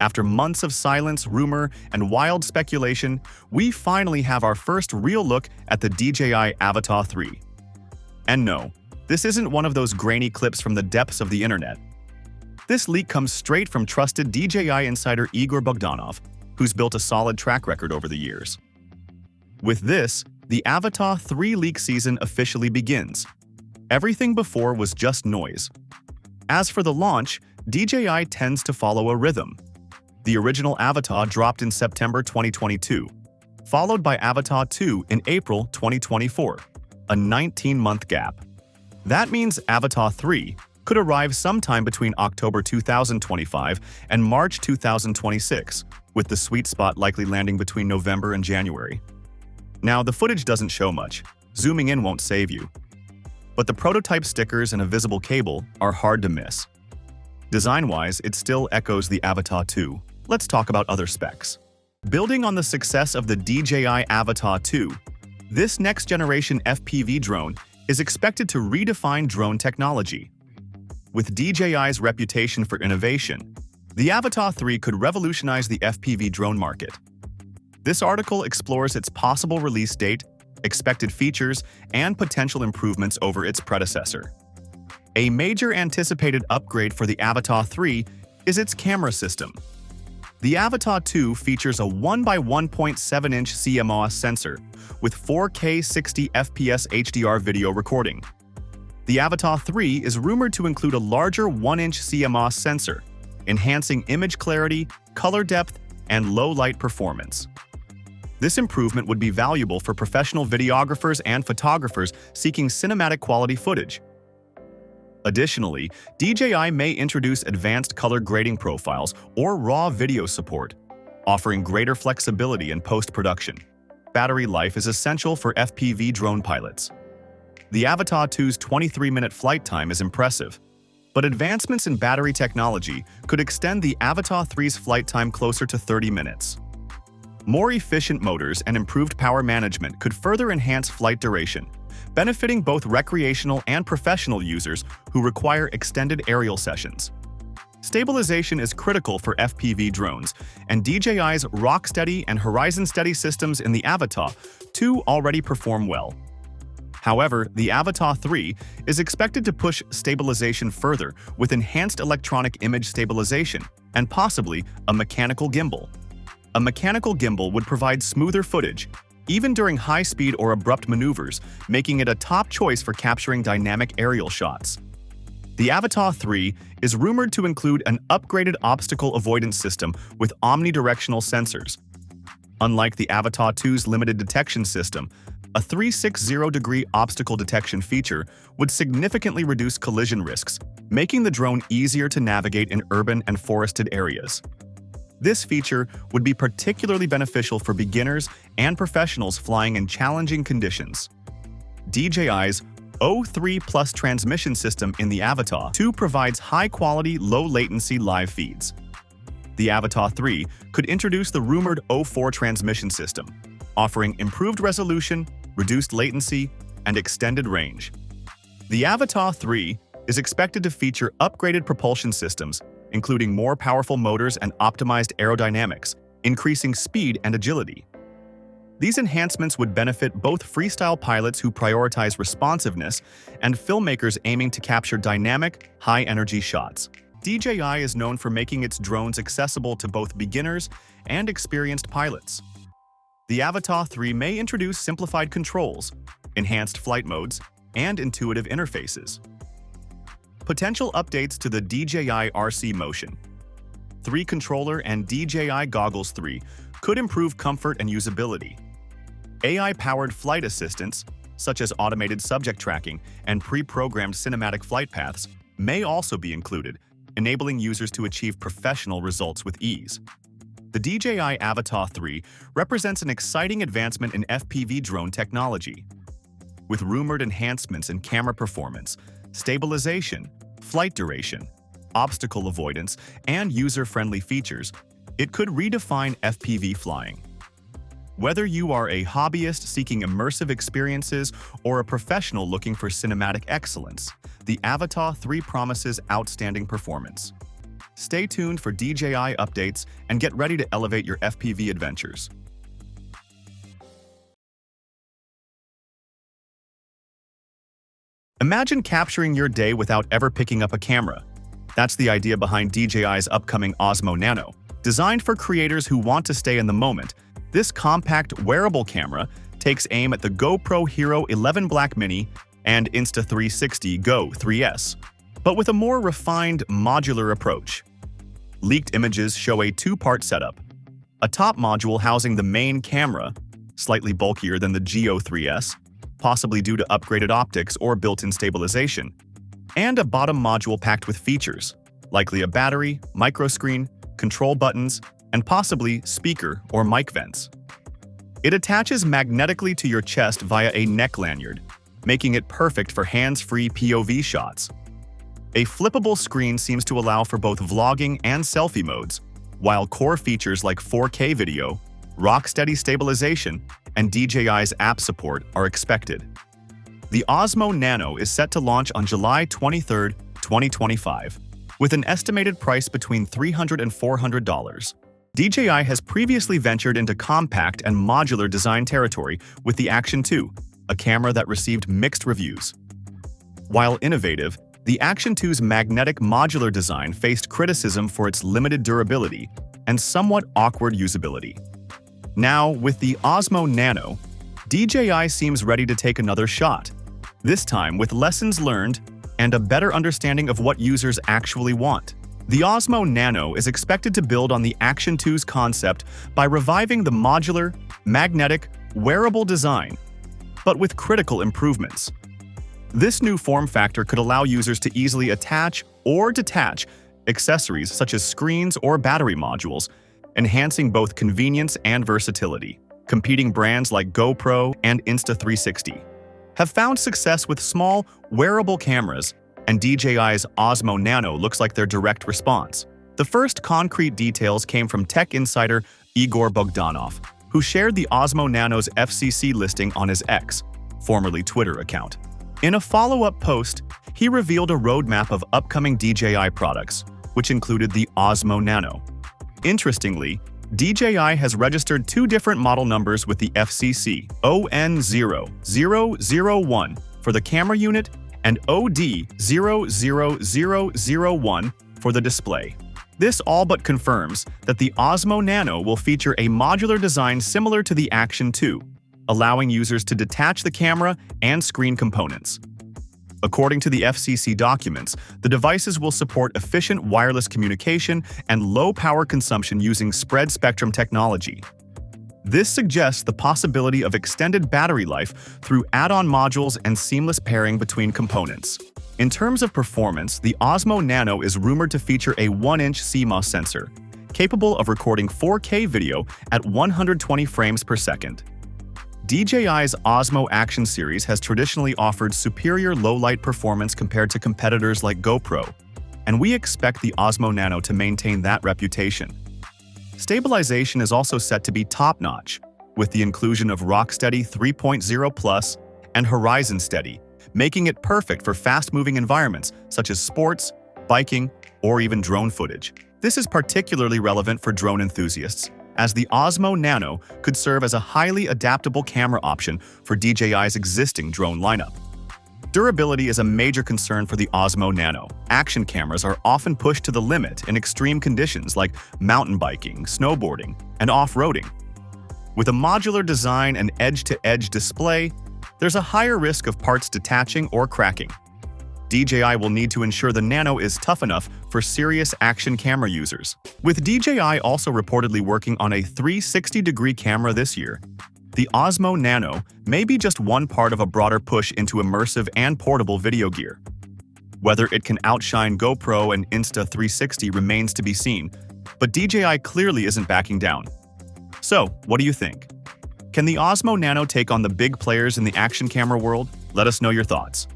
After months of silence, rumor, and wild speculation, we finally have our first real look at the DJI Avata 3. And no, this isn't one of those grainy clips from the depths of the internet. This leak comes straight from trusted DJI insider Igor Bogdanov, who's built a solid track record over the years. With this, the Avata 3 leak season officially begins. Everything before was just noise. As for the launch, DJI tends to follow a rhythm. The original Avata dropped in September 2022, followed by Avata 2 in April 2024, a 19-month gap. That means Avata 3 could arrive sometime between October 2025 and March 2026, with the sweet spot likely landing between November and January. Now, the footage doesn't show much. Zooming in won't save you. But the prototype stickers and a visible cable are hard to miss. Design-wise, it still echoes the Avata 2. Let's talk about other specs. Building on the success of the DJI Avata 2, this next-generation FPV drone is expected to redefine drone technology. With DJI's reputation for innovation, the Avata 3 could revolutionize the FPV drone market. This article explores its possible release date, expected features, and potential improvements over its predecessor. A major anticipated upgrade for the Avata 3 is its camera system. The Avata 2 features a 1x1.7-inch CMOS sensor with 4K 60 FPS HDR video recording. The Avata 3 is rumored to include a larger 1-inch CMOS sensor, enhancing image clarity, color depth, and low-light performance. This improvement would be valuable for professional videographers and photographers seeking cinematic quality footage. Additionally, DJI may introduce advanced color grading profiles or raw video support, offering greater flexibility in post-production. Battery life is essential for FPV drone pilots. The Avata 2's 23-minute flight time is impressive, but advancements in battery technology could extend the Avata 3's flight time closer to 30 minutes. More efficient motors and improved power management could further enhance flight duration, benefiting both recreational and professional users who require extended aerial sessions. Stabilization is critical for FPV drones, and DJI's Rocksteady and Horizon Steady systems in the Avata 2 already perform well. However, the Avata 3 is expected to push stabilization further with enhanced electronic image stabilization and possibly a mechanical gimbal. A mechanical gimbal would provide smoother footage, even during high-speed or abrupt maneuvers, making it a top choice for capturing dynamic aerial shots. The Avata 3 is rumored to include an upgraded obstacle avoidance system with omnidirectional sensors. Unlike the Avata 2's limited detection system, a 360-degree obstacle detection feature would significantly reduce collision risks, making the drone easier to navigate in urban and forested areas. This feature would be particularly beneficial for beginners and professionals flying in challenging conditions. DJI's O3 Plus transmission system in the Avata 2 provides high-quality, low-latency live feeds. The Avata 3 could introduce the rumored O4 transmission system, offering improved resolution, reduced latency, and extended range. The Avata 3 is expected to feature upgraded propulsion systems, including more powerful motors and optimized aerodynamics, increasing speed and agility. These enhancements would benefit both freestyle pilots who prioritize responsiveness and filmmakers aiming to capture dynamic, high-energy shots. DJI is known for making its drones accessible to both beginners and experienced pilots. The Avata 3 may introduce simplified controls, enhanced flight modes, and intuitive interfaces. Potential updates to the DJI RC Motion 3 controller and DJI Goggles 3 could improve comfort and usability. AI-powered flight assistants, such as automated subject tracking and pre-programmed cinematic flight paths, may also be included, enabling users to achieve professional results with ease. The DJI Avata 3 represents an exciting advancement in FPV drone technology. With rumored enhancements in camera performance, stabilization, flight duration, obstacle avoidance, and user-friendly features, it could redefine FPV flying. Whether you are a hobbyist seeking immersive experiences or a professional looking for cinematic excellence, the Avata 3 promises outstanding performance. Stay tuned for DJI updates and get ready to elevate your FPV adventures. Imagine capturing your day without ever picking up a camera. That's the idea behind DJI's upcoming Osmo Nano. Designed for creators who want to stay in the moment, this compact wearable camera takes aim at the GoPro Hero 11 Black Mini and Insta360 Go 3S, but with a more refined, modular approach. Leaked images show a two-part setup: a top module housing the main camera, slightly bulkier than the Go 3S, possibly due to upgraded optics or built-in stabilization, and a bottom module packed with features, likely a battery, microscreen, control buttons, and possibly speaker or mic vents. It attaches magnetically to your chest via a neck lanyard, making it perfect for hands-free POV shots. A flippable screen seems to allow for both vlogging and selfie modes, while core features like 4K video, rock-steady stabilization, and DJI's app support are expected. The Osmo Nano is set to launch on July 23, 2025, with an estimated price between $300 and $400. DJI has previously ventured into compact and modular design territory with the Action 2, a camera that received mixed reviews. While innovative, the Action 2's magnetic modular design faced criticism for its limited durability and somewhat awkward usability. Now, with the Osmo Nano, DJI seems ready to take another shot, this time with lessons learned and a better understanding of what users actually want. The Osmo Nano is expected to build on the Action 2's concept by reviving the modular, magnetic, wearable design, but with critical improvements. This new form factor could allow users to easily attach or detach accessories such as screens or battery modules, enhancing both convenience and versatility. Competing brands like GoPro and Insta360 have found success with small, wearable cameras, and DJI's Osmo Nano looks like their direct response. The first concrete details came from tech insider Igor Bogdanov, who shared the Osmo Nano's FCC listing on his X, formerly Twitter account. In a follow-up post, he revealed a roadmap of upcoming DJI products, which included the Osmo Nano. Interestingly, DJI has registered two different model numbers with the FCC, ON00001 for the camera unit and OD00001 for the display. This all but confirms that the Osmo Nano will feature a modular design similar to the Action 2, allowing users to detach the camera and screen components. According to the FCC documents, the devices will support efficient wireless communication and low power consumption using spread spectrum technology. This suggests the possibility of extended battery life through add-on modules and seamless pairing between components. In terms of performance, the Osmo Nano is rumored to feature a 1-inch CMOS sensor, capable of recording 4K video at 120 frames per second. DJI's Osmo Action series has traditionally offered superior low-light performance compared to competitors like GoPro, and we expect the Osmo Nano to maintain that reputation. Stabilization is also set to be top-notch, with the inclusion of Rocksteady 3.0 Plus and Horizon Steady, making it perfect for fast-moving environments such as sports, biking, or even drone footage. This is particularly relevant for drone enthusiasts, as the Osmo Nano could serve as a highly adaptable camera option for DJI's existing drone lineup. Durability is a major concern for the Osmo Nano. Action cameras are often pushed to the limit in extreme conditions like mountain biking, snowboarding, and off-roading. With a modular design and edge-to-edge display, there's a higher risk of parts detaching or cracking. DJI will need to ensure the Nano is tough enough for serious action camera users. With DJI also reportedly working on a 360-degree camera this year, the Osmo Nano may be just one part of a broader push into immersive and portable video gear. Whether it can outshine GoPro and Insta360 remains to be seen, but DJI clearly isn't backing down. So, what do you think? Can the Osmo Nano take on the big players in the action camera world? Let us know your thoughts.